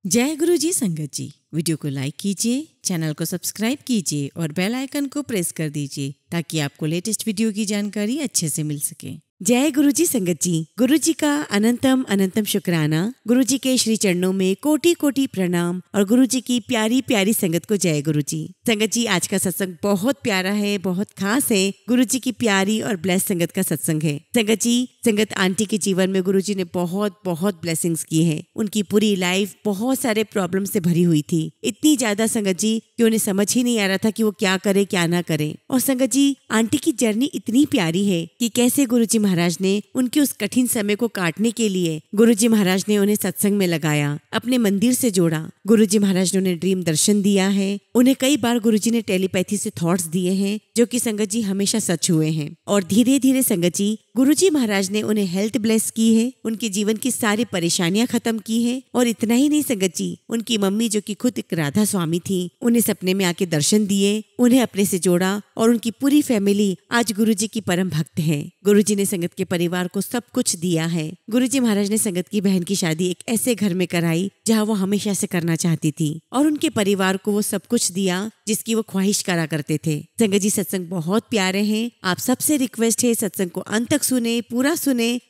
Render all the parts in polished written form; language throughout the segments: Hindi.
जय गुरु जी संगत जी। वीडियो को लाइक कीजिए, चैनल को सब्सक्राइब कीजिए और बेल आइकन को प्रेस कर दीजिए ताकि आपको लेटेस्ट वीडियो की जानकारी अच्छे से मिल सके। जय गुरु जी संगत जी। गुरु जी का अनंतम अनंतम शुक्राना। गुरु जी के श्री चरणों में कोटि कोटि प्रणाम और गुरु जी की प्यारी प्यारी संगत को जय गुरु जी। संगत जी, आज का सत्संग बहुत प्यारा है, बहुत खास है। गुरु जी की प्यारी और ब्लेस संगत का सत्संग है। संगत जी, संगत आंटी के जीवन में गुरु जी ने बहुत बहुत ब्लेसिंग्स की है। उनकी पूरी लाइफ बहुत सारे प्रॉब्लम से भरी हुई थी, इतनी ज्यादा संगत जी कि उन्हें समझ ही नहीं आ रहा था कि वो क्या करे क्या ना करे। और संगत जी, आंटी की जर्नी इतनी प्यारी है कि कैसे गुरु जी महाराज ने उनके उस कठिन समय को काटने के लिए गुरु जी महाराज ने उन्हें सत्संग में लगाया, अपने मंदिर से जोड़ा। गुरु जी महाराज ने उन्हें ड्रीम दर्शन दिया है। उन्हें कई बार गुरु जी ने टेलीपैथी से थॉट्स दिए हैं जो कि संगत जी हमेशा सच हुए हैं। और धीरे धीरे संगत जी, गुरु जी महाराज ने उन्हें हेल्थ ब्लेस की है, उनके जीवन की सारी परेशानियां खत्म की है। और इतना ही नहीं संगत जी, उनकी मम्मी जो कि खुद एक राधा स्वामी थी, उन्हें सपने में आके दर्शन दिए, उन्हें अपने से जोड़ा और उनकी पूरी फैमिली आज गुरु जी की परम भक्त है। गुरु जी ने संगत के परिवार को सब कुछ दिया है। गुरु जी महाराज ने संगत की बहन की शादी एक ऐसे घर में कराई जहाँ वो हमेशा से करना चाहती थी और उनके परिवार को वो सब कुछ दिया जिसकी वो ख्वाहिश करा करते थे। संगत जी, सत्संग बहुत प्यारे हैं। आप सबसे रिक्वेस्ट है सत्संग को अंत तक सुने,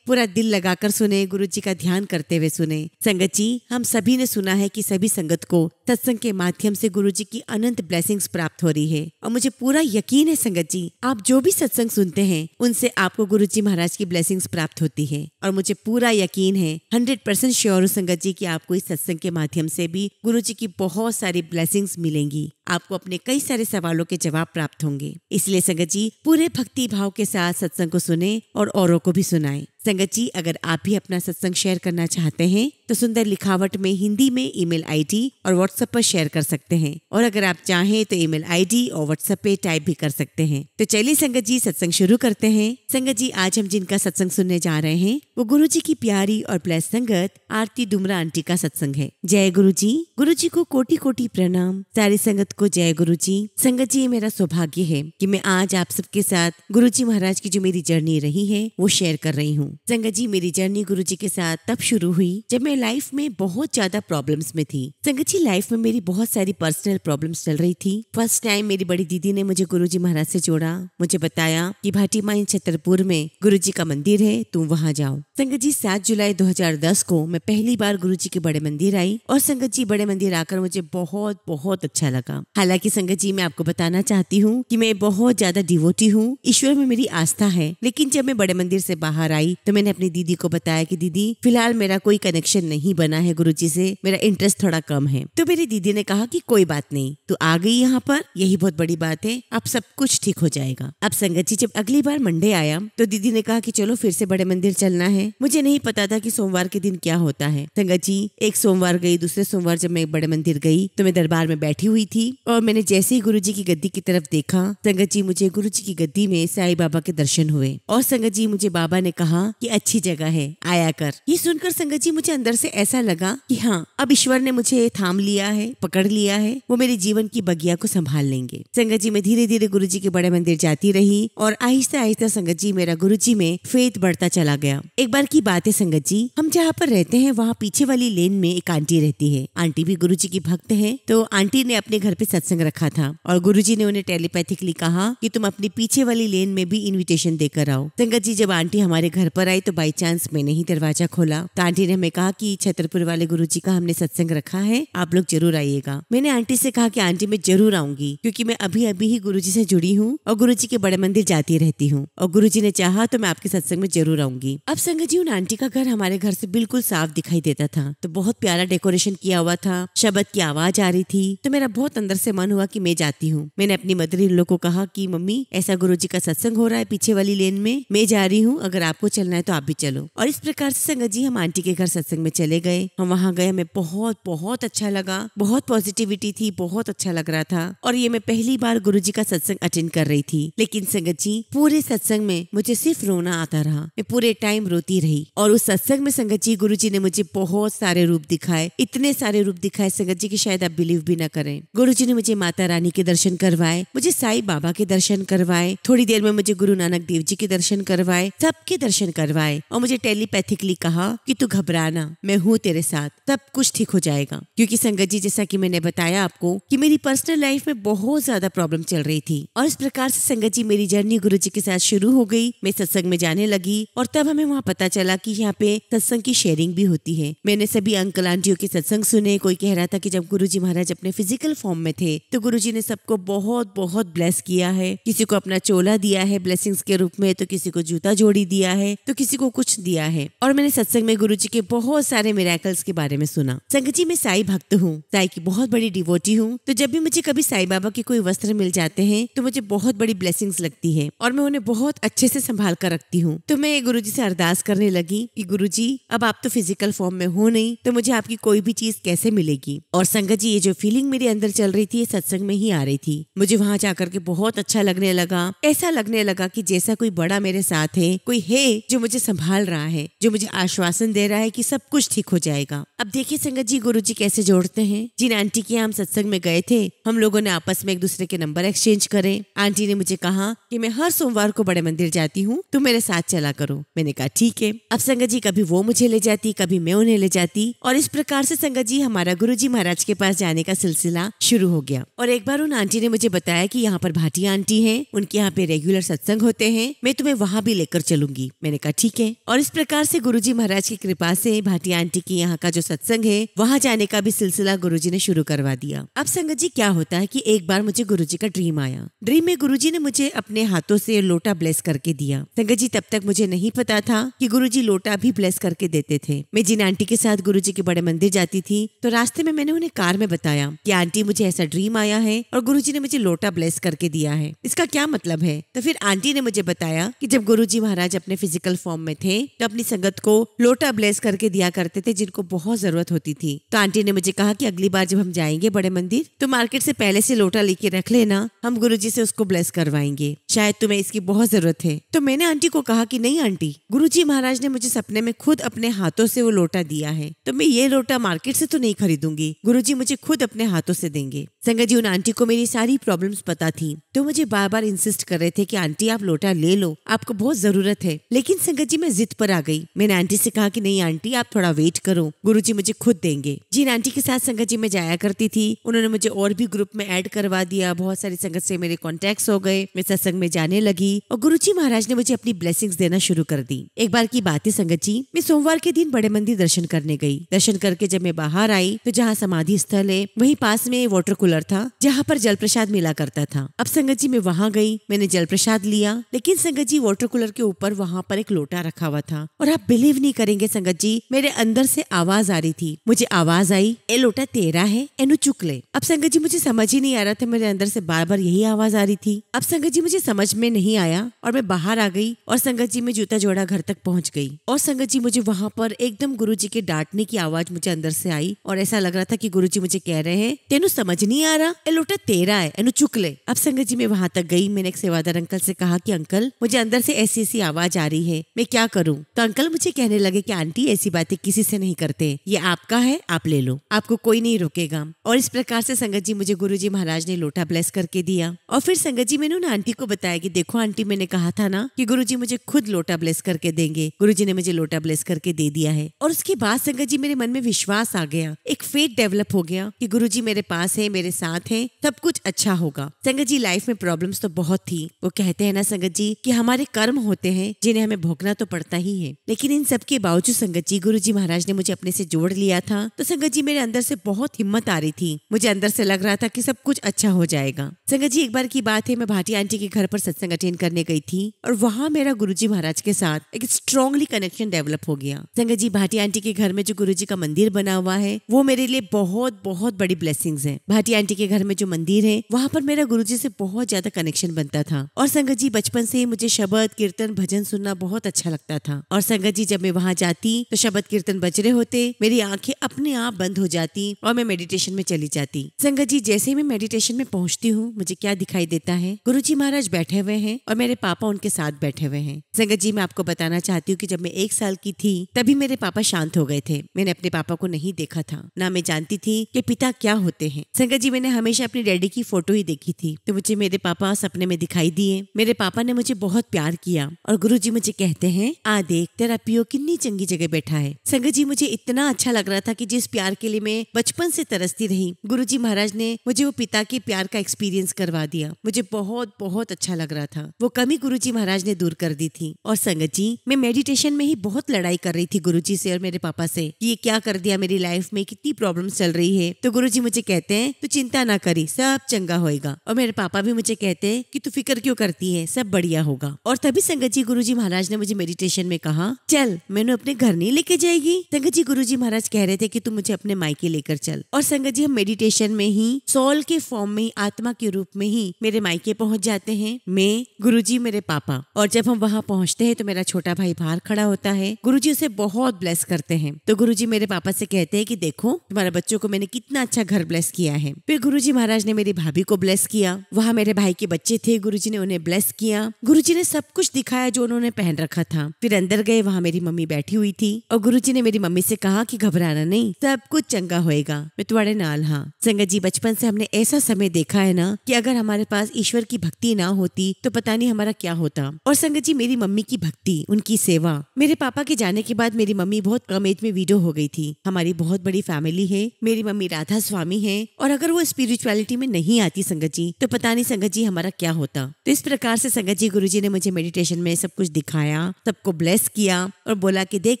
पूरा दिल लगाकर सुने, गुरु जी का ध्यान करते हुए सुने। संगत जी, हम सभी ने सुना है कि सभी संगत को सत्संग के माध्यम से गुरु जी की अनंत ब्लेसिंग्स प्राप्त हो रही है। और मुझे पूरा यकीन है संगत जी, आप जो भी सत्संग सुनते हैं उनसे आपको गुरु जी महाराज की ब्लेसिंग्स प्राप्त होती है। और मुझे पूरा यकीन है, 100% श्योर हूँ संगत जी कि आपको इस सत्संग के माध्यम से भी गुरु जी की बहुत सारी ब्लेसिंग्स मिलेंगी। आपको अपने कई सारे सवालों के जवाब प्राप्त होंगे। इसलिए संगत जी, पूरे भक्ति भाव के साथ सत्संग को सुने और औरों को भी सुनाएं। संगत जी, अगर आप भी अपना सत्संग शेयर करना चाहते हैं तो सुंदर लिखावट में हिंदी में ईमेल आईडी और व्हाट्सएप पर शेयर कर सकते हैं। और अगर आप चाहें तो ईमेल आईडी और व्हाट्सएप पे टाइप भी कर सकते हैं। तो चलिए संगत जी, सत्संग शुरू करते हैं। संगत जी, आज हम जिनका सत्संग सुनने जा रहे हैं वो गुरु जी की प्यारी और ब्लेस संगत आरती डुमरा आंटी का सत्संग है। जय गुरु जी। गुरु जी को कोटि कोटि प्रणाम। सारी संगत को जय गुरु जी। संगत जी, मेरा सौभाग्य है कि मैं आज आप सबके साथ गुरु जी महाराज की जो मेरी जर्नी रही है वो शेयर कर रही हूँ। संगत जी, मेरी जर्नी गुरु जी के साथ तब शुरू हुई जब मैं लाइफ में बहुत ज्यादा प्रॉब्लम्स में थी। संगत जी, लाइफ में मेरी बहुत सारी पर्सनल प्रॉब्लम्स चल रही थी। फर्स्ट टाइम मेरी बड़ी दीदी ने मुझे गुरु जी महाराज से जोड़ा। मुझे बताया कि भाटी माइन छतरपुर में गुरु जी का मंदिर है, तुम वहाँ जाओ। संगत जी, 7 जुलाई 2010 को मैं पहली बार गुरु जी के बड़े मंदिर आई और संगत जी, बड़े मंदिर आकर मुझे बहुत बहुत अच्छा लगा। हालांकि संगत जी, मैं आपको बताना चाहती हूँ कि मैं बहुत ज्यादा डिवोटी हूँ, ईश्वर में मेरी आस्था है। लेकिन जब मैं बड़े मंदिर से बाहर आई तो मैंने अपनी दीदी को बताया कि दीदी, फिलहाल मेरा कोई कनेक्शन नहीं बना है गुरु जी से, मेरा इंटरेस्ट थोड़ा कम है। तो मेरी दीदी ने कहा कि कोई बात नहीं, तू आ गई यहाँ पर, यही बहुत बड़ी बात है, अब सब कुछ ठीक हो जाएगा। अब संगत जी, जब अगली बार मंडे आया तो दीदी ने कहा कि चलो फिर से बड़े मंदिर चलना है। मुझे नहीं पता था कि सोमवार के दिन क्या होता है। संगत जी, एक सोमवार गई, दूसरे सोमवार जब मैं बड़े मंदिर गई तो मैं दरबार में बैठी हुई थी और मैंने जैसे ही गुरु जी की गद्दी की तरफ देखा, संगत जी, मुझे गुरु जी की गद्दी में साईं बाबा के दर्शन हुए। और संगत जी, मुझे बाबा ने कहा कि अच्छी जगह है, आया कर। ये सुनकर संगत जी, मुझे अंदर से ऐसा लगा कि हाँ, अब ईश्वर ने मुझे थाम लिया है, पकड़ लिया है, वो मेरे जीवन की बगिया को संभाल लेंगे। संगत जी, मैं धीरे धीरे गुरु जी के बड़े मंदिर जाती रही और आहिस्ता आहिस्ता संगत जी, मेरा गुरु जी में फेथ बढ़ता चला गया। एक बार की बात है संगत जी, हम जहाँ पर रहते हैं वहाँ पीछे वाली लेन में एक आंटी रहती है। आंटी भी गुरु जी की भक्त है। तो आंटी ने अपने घर पे सत्संग रखा था और गुरु जी ने उन्हें टेलीपैथिकली कहा कि तुम अपनी पीछे वाली लेन में भी इन्विटेशन देकर आओ। संगत जी, जब आंटी हमारे घर पर आई तो बाई चांस मैंने ही दरवाजा खोला तो आंटी ने हमें कहा कि छतरपुर वाले गुरु जी का हमने सत्संग रखा है, आप लोग जरूर आइएगा। मैंने आंटी से कहा कि आंटी, मैं जरूर आऊंगी क्योंकि मैं अभी अभी ही गुरु जी से जुड़ी हूँ और गुरु जी के बड़े मंदिर जाती रहती हूँ और गुरु जी ने चाहा तो मैं आपके सत्संग में जरूर आऊंगी। अब संगत जी, उन आंटी का घर हमारे घर से बिल्कुल साफ दिखाई देता था। तो बहुत प्यारा डेकोरेशन किया हुआ था, शब्द की आवाज आ रही थी। तो मेरा बहुत अंदर से मन हुआ कि मैं जाती हूँ। मैंने अपनी मदर इन लोग को कहा कि मम्मी, ऐसा गुरु जी का सत्संग हो रहा है पीछे वाली लेन में, मैं जा रही हूँ, अगर आपको चलना है तो आप भी चलो। और इस प्रकार से संगत जी, हम आंटी के घर सत्संग में चले गए। हम वहाँ गए, हमें बहुत बहुत अच्छा लगा, बहुत पॉजिटिविटी थी, बहुत अच्छा लग रहा था। और ये मैं पहली बार गुरु जी का सत्संग अटेंड कर रही थी। लेकिन संगत जी, पूरे सत्संग में मुझे सिर्फ रोना आता रहा। मैं पूरे टाइम रोती रही। और उस सत्संग में संगत जी, गुरु जी ने मुझे बहुत सारे रूप दिखाए, इतने सारे रूप दिखाए संगत जी की शायद आप बिलीव भी ना करें। गुरु गुरुजी ने मुझे माता रानी के दर्शन करवाए, मुझे साईं बाबा के दर्शन करवाए, थोड़ी देर में मुझे गुरु नानक देव जी के दर्शन करवाए, सबके दर्शन करवाए और मुझे टेलीपैथिकली कहा कि तू घबराना, मैं हूँ तेरे साथ, सब कुछ ठीक हो जाएगा। क्योंकि संगत जी, जैसा कि मैंने बताया आपको कि मेरी पर्सनल लाइफ में बहुत ज्यादा प्रॉब्लम चल रही थी और इस प्रकार से संगत जी मेरी जर्नी गुरुजी के साथ शुरू हो गई। मैं सत्संग में जाने लगी और तब हमें वहाँ पता चला कि यहाँ पे सत्संग की शेयरिंग भी होती है। मैंने सभी अंकल आंटियों के सत्संग सुने। कोई कह रहा था कि जब गुरुजी महाराज अपने फिजिकल फॉर्म में थे तो गुरुजी ने सबको बहुत बहुत ब्लेस किया है। किसी को अपना चोला दिया है ब्लेसिंग्स के रूप में, तो किसी को जूता जोड़ी दिया है, तो किसी को कुछ दिया है। और मैंने सत्संग में गुरुजी के बहुत सारे मिरेकल्स के बारे में सुना। संगत जी, मैं साईं भक्त हूँ, साईं की बहुत बड़ी डिवोटी हूँ। तो जब भी मुझे कभी साईं बाबा के कोई वस्त्र मिल जाते हैं तो मुझे बहुत बड़ी ब्लेसिंग्स लगती है और मैं उन्हें बहुत अच्छे से संभाल कर रखती हूँ। तो मैं गुरुजी से अरदास करने लगी कि गुरुजी, अब आप तो फिजिकल फॉर्म में हो नहीं, तो मुझे आपकी कोई भी चीज कैसे मिलेगी। और संगत जी, ये जो फीलिंग मेरे अंदर चल रही थी ये सत्संग में ही आ रही थी। मुझे वहां जाकर के बहुत अच्छा लगने लगा। ऐसा लगने लगा कि जैसा कोई बड़ा मेरे साथ है, कोई है जो मुझे संभाल रहा है, जो मुझे आश्वासन दे रहा है कि सब कुछ ठीक हो जाएगा। अब देखिए संगत जी, गुरुजी कैसे जोड़ते हैं। जिन आंटी के हम सत्संग में गए थे, हम लोगों ने आपस में एक दूसरे के नंबर एक्सचेंज करे। आंटी ने मुझे कहा कि मैं हर सोमवार को बड़े मंदिर जाती हूँ, तुम मेरे साथ चला करो। मैंने कहा ठीक है। अब संगत जी, कभी वो मुझे ले जाती, कभी मैं उन्हें ले जाती और इस प्रकार से संगत जी हमारा गुरुजी महाराज के पास जाने का सिलसिला शुरू हो गया। और एक बार उन आंटी ने मुझे बताया कि यहाँ पर भाटिया आंटी हैं, उनके यहाँ पे रेगुलर सत्संग होते हैं, मैं तुम्हें वहाँ भी लेकर चलूंगी। मैंने कहा ठीक है। और इस प्रकार से गुरुजी महाराज की कृपा से भाटिया आंटी की यहाँ का जो सत्संग है वहाँ जाने का भी सिलसिला गुरुजी ने शुरू करवा दिया। अब संगत जी, क्या होता है कि एक बार मुझे गुरुजी का ड्रीम आया। ड्रीम में गुरुजी ने मुझे अपने हाथों से लोटा ब्लेस करके दिया। संगत जी, तब तक मुझे नहीं पता था कि गुरुजी लोटा भी ब्लेस करके देते थे। मैं जिन आंटी के साथ गुरुजी के बड़े मंदिर जाती थी तो रास्ते में मैंने उन्हें कार में बताया कि आंटी, मुझे ऐसा ड्रीम आया है और गुरुजी ने मुझे लोटा ब्लेस करके दिया है, इसका क्या मतलब है। तो फिर आंटी ने मुझे बताया कि जब गुरुजी महाराज अपने फिजिकल फॉर्म में थे तो अपनी संगत को लोटा ब्लेस करके दिया करते थे जिनको बहुत जरूरत होती थी। तो आंटी ने मुझे कहा कि अगली बार जब हम जाएंगे बड़े मंदिर तो मार्केट से पहले से लोटा लेके रख लेना, हम गुरुजी से उसको ब्लेस करवाएंगे, शायद तुम्हें इसकी बहुत जरूरत है। तो मैंने आंटी को कहा कि नहीं आंटी, गुरुजी महाराज ने मुझे सपने में खुद अपने हाथों से वो लोटा दिया है, तो मैं ये लोटा मार्केट से तो नहीं खरीदूंगी, गुरुजी मुझे खुद अपने हाथों से देंगे। संगत जी, उन आंटी को मेरी सारी प्रॉब्लम्स पता थी तो मुझे बार बार इंसिस्ट कर रहे थे कि आंटी आप लोटा ले लो, आपको बहुत जरूरत है। लेकिन संगत जी, मैं जिद पर आ गई। मैंने आंटी से कहा कि नहीं आंटी, आप थोड़ा वेट करो, गुरुजी मुझे खुद देंगे। जिन आंटी के साथ संगत जी में जाया करती थी उन्होंने मुझे और भी ग्रुप में ऐड करवा दिया। बहुत सारी संगत से मेरे कॉन्टेक्ट हो गए, मैं सत्संग में जाने लगी और गुरुजी महाराज ने मुझे अपनी ब्लेसिंग्स देना शुरू कर दी। एक बार की बात है संगत जी, मैं सोमवार के दिन बड़े मंदिर दर्शन करने गई। दर्शन करके जब मैं बाहर आई तो जहाँ समाधि स्थल है वहीं पास में वाटर कूलर था जहाँ पर जल प्रसाद मिला करता था। अब संगत जी मैं वहाँ गई, मैंने जल प्रसाद लिया, लेकिन संगत जी वाटर कूलर के ऊपर वहाँ पर एक लोटा रखा हुआ था और आप बिलीव नहीं करेंगे संगत जी, मेरे अंदर से आवाज आ रही थी। मुझे आवाज आई, ए लोटा तेरा है, एनु चुक ले। अब संगत जी मुझे समझ ही नहीं आ रहा था, मेरे अंदर से बार बार यही आवाज आ रही थी। अब संगत जी मुझे समझ में नहीं आया और मैं बाहर आ गई और संगत जी में जूता जोड़ा घर तक पहुंच गई। और संगत जी मुझे वहाँ पर एकदम गुरुजी के डांटने की आवाज मुझे अंदर से आई और ऐसा लग रहा था कि गुरुजी मुझे कह रहे हैं, तेनू समझ नहीं आ रहा, ए लोटा तेरा है, एनु चुक ले। अब संगत जी मैं वहाँ तक गई, मैंने एक सेवादार अंकल से कहा कि अंकल मुझे अंदर से ऐसी ऐसी आवाज आ रही है, मैं क्या करूँ। तो अंकल मुझे कहने लगे कि आंटी ऐसी बातें किसी से नहीं करते, ये आपका है, आप ले लो, आपको कोई नहीं रोकेगा। और इस प्रकार से संगत जी मुझे गुरुजी महाराज ने लोटा ब्लेस करके दिया। और फिर संगत जी मैंने उन आंटी को बताया कि देखो आंटी, मैंने कहा था ना कि गुरुजी मुझे खुद लोटा ब्लेस करके देंगे, गुरुजी ने मुझे लोटा ब्लेस करके दे दिया है। और उसके बाद संगत जी मेरे मन में विश्वास आ गया, एक फेथ डेवलप हो गया कि गुरुजी मेरे पास है, मेरे साथ है, सब कुछ अच्छा होगा। संगत जी लाइफ में प्रॉब्लम्स तो बहुत थी, वो कहते हैं ना संगत जी कि हमारे कर्म होते हैं जिन्हें हमें भोगना तो पड़ता ही है। लेकिन इन सब के बावजूद संगत जी गुरुजी महाराज ने मुझे अपने से जोड़ लिया था। तो संगत जी मेरे अंदर से बहुत हिम्मत आ रही थी, मुझे अंदर से लग रहा था कि सब कुछ अच्छा हो जाएगा। संगत जी एक बार की बात है, मैं भाटी आंटी के घर पर सत्संग अटेंड करने गई थी और वहाँ मेरा गुरुजी महाराज के साथ एक स्ट्रांगली कनेक्शन डेवलप हो गया। संगत जी भाटी आंटी के घर में जो गुरुजी का मंदिर बना हुआ है वो मेरे लिए बहुत बहुत बड़ी ब्लेसिंग्स है। भाटी आंटी के घर में जो मंदिर है वहाँ पर मेरा गुरुजी से बहुत ज्यादा कनेक्शन बनता था। और संगत जी बचपन से ही मुझे शब्द कीर्तन भजन सुनना बहुत अच्छा लगता था। और संगत जी जब मैं वहाँ जाती तो शब्द कीर्तन बज रहे होते, मेरी आंखें अपने आप बंद हो जाती और मैं मेडिटेशन में चली जाती। संगत जी जैसे ही मैं मेडिटेशन में पहुंचती हूँ, मुझे क्या दिखाई देता है, गुरुजी महाराज बैठे हुए हैं और मेरे पापा उनके साथ बैठे हुए हैं। संगत जी, मैं आपको बताना चाहती हूँ कि जब मैं 1 साल की थी तभी मेरे पापा शांत हो गए थे। मैंने अपने पापा को नहीं देखा था, ना मैं जानती थी कि पिता क्या होते हैं। संगत जी, मैंने हमेशा अपनी डैडी की फोटो ही देखी थी, तो मुझे मेरे पापा सपने में दिखाई दिए। मेरे पापा ने मुझे बहुत प्यार किया और गुरुजी मुझे कहते हैं, आ देख तेरा पियो कितनी चंगी जगह बैठा है। संगत जी, मुझे इतना अच्छा लग रहा था कि जिस प्यार के लिए मैं बचपन से तरसती रही, गुरुजी महाराज ने मुझे वो पिता के प्यार का एक्सपीरियंस करवा दिया। मुझे बहुत बहुत अच्छा लग रहा था। वो कमी गुरुजी महाराज ने दूर कर दी थी। और संगत जी, मैं मेडिटेशन में ही बहुत लड़ाई कर रही थी गुरुजी से और मेरे पापा से कि ये क्या कर दिया मेरी लाइफ में, कितनी प्रॉब्लम्स चल रही है। तो गुरुजी मुझे कहते हैं, तू चिंता ना करी, सब चंगा होएगा। और मेरे पापा भी मुझे कहते हैं कि तू फिक्र क्यों करती है, सब बढ़िया होगा। और तभी संगत जी, गुरुजी महाराज ने मुझे मेडिटेशन में कहा, चल मैंने अपने घर नहीं लेके जाएगी। संगत जी, गुरुजी महाराज कह रहे थे कि तू मुझे अपने मायके लेकर चल। और संगत जी, हम मेडिटेशन में ही सोल के फॉर्म में, आत्मा के रूप में ही मेरे मायके पहुंच जाते हैं, मैं, गुरुजी, मेरे पापा। और जब हम वहाँ पहुँचते हैं तो मेरा छोटा भाई बाहर खड़ा होता है। गुरुजी उसे बहुत ब्लेस करते हैं। तो गुरुजी मेरे पापा से कहते हैं कि देखो तुम्हारे बच्चों को मैंने कितना अच्छा घर ब्लेस किया है। फिर गुरुजी महाराज ने मेरी भाभी को ब्लेस किया। वहाँ मेरे भाई के बच्चे थे, गुरुजी ने उन्हें ब्लेस किया। गुरुजी ने सब कुछ दिखाया जो उन्होंने पहन रखा था। फिर अंदर गए, वहाँ मेरी मम्मी बैठी हुई थी और गुरुजी ने मेरी मम्मी से कहा कि घबराना नहीं, सब कुछ चंगा होएगा, मैं तुम्हारे नाल हाँ। संगत जी, बचपन से हमने ऐसा समय देखा है ना कि अगर हमारे पास ईश्वर की भक्ति ना होती तो पता नहीं हमारा क्या होता। और संगत जी, मेरी मम्मी की भक्ति, उनकी सेवा, मेरे पापा के जाने के बाद मेरी मम्मी बहुत कम एज में विडो हो गई थी। हमारी बहुत बड़ी फैमिली है, मेरी मम्मी राधा स्वामी है और अगर वो स्पिरिचुअलिटी में नहीं आती संगत जी तो पता नहीं संगत जी हमारा क्या होता। तो इस प्रकार से संगत जी, गुरुजी ने मुझे मेडिटेशन में सब कुछ दिखाया, सबको ब्लेस किया और बोला कि देख